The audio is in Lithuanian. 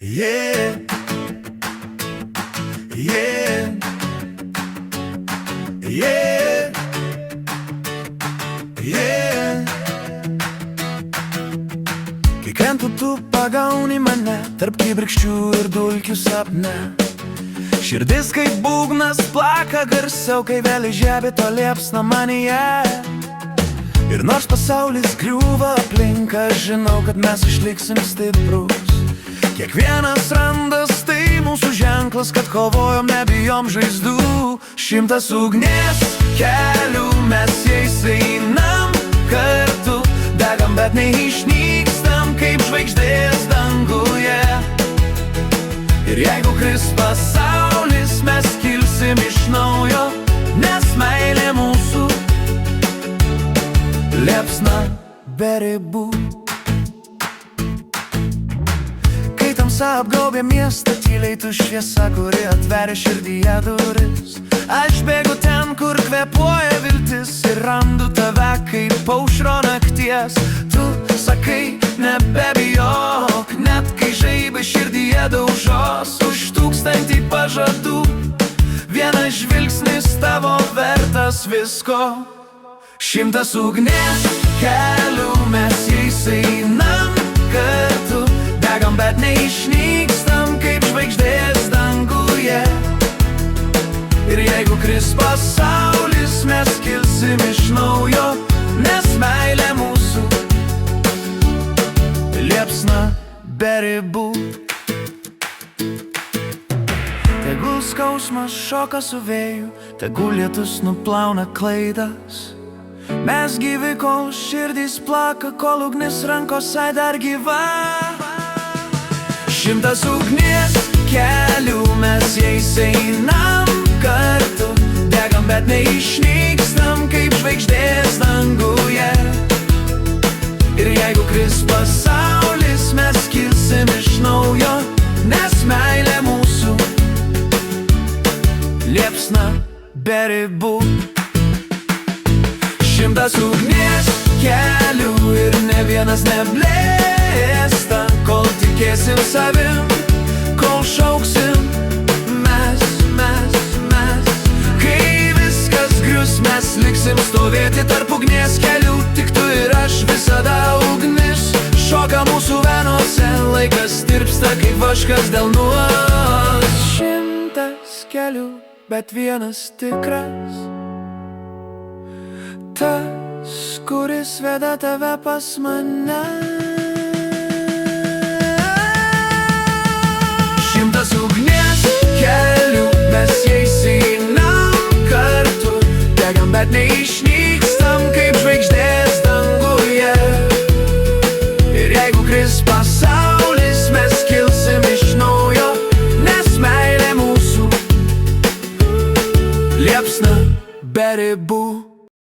Yeah, yeah, yeah, yeah. Kai krenta tu pagauni mane tarp kibirkščių ir dulkių sapne. Širdis kaip būgnas plaka garsiau, kai vėl įžiebė to liepsna manyje. Ir nors pasaulis griūva aplink, aš žinau, kad mes išliksim stiprus. Kiekvienas randas tai mūsų ženklas, kad kovojom, nebijom žaizdų. 100 ugnies kelių mes jais einam kartu, degam, bet neišnykstam kaip žvaigždės danguje. Ir jeigu kris pasaulis, mes kilsim iš naujo, nes meilė mūsų liepsna be ribų. Kai tamsa apgaubė miestą, tyliai tu šviesa, kuri atveria širdyje duris. Aš bėgu ten, kur kvėpuoja viltis, ir randu tave kaip aušro nakties. Tu sakai, nebebijok, net kai žaibai širdyje daužos. Už 1000 pažadų vienas žvilgsnis tavo vertas visko. 100 ugnies kelių mes jais einam kartu, degam, bet neišnykstam kaip žvaigždės danguje. Ir jeigu kris pasaulis, mes kilsim iš naujo, nes meilė mūsų liepsna be ribų. Tegul skausmas šoka su vėju, tegul lietus nuplauna klaidas. Mes gyvi, kol širdys plaka, kol ugnis rankose dar gyva. 100 ugnies kelių mes jais einam kartu, degam, bet neišnykstam kaip žvaigždės danguje. Ir jeigu kris pasaulis, mes kilsim iš naujo, nes meilė mūsų liepsna be ribų. 100 ugnies kelių ir ne vienas neblėsta, kol tikėsim savim, kol šauksim mes. Kai viskas grius, mes liksim stovėti tarp ugnies kelių, tik tu ir aš, visada ugnis šoka mūsų venose, laikas tirpsta kaip vaškas delnuos. 100 kelių, bet vienas tikras, tas, kuris veda tave pas mane. 100 ugnies kelių mes jais einam kartu, degam, bet neišnykstam kaip žvaigždės danguje. Ir jeigu kris pasaulis, mes kilsim iš naujo, nes meilė mūsų liepsna be ribų.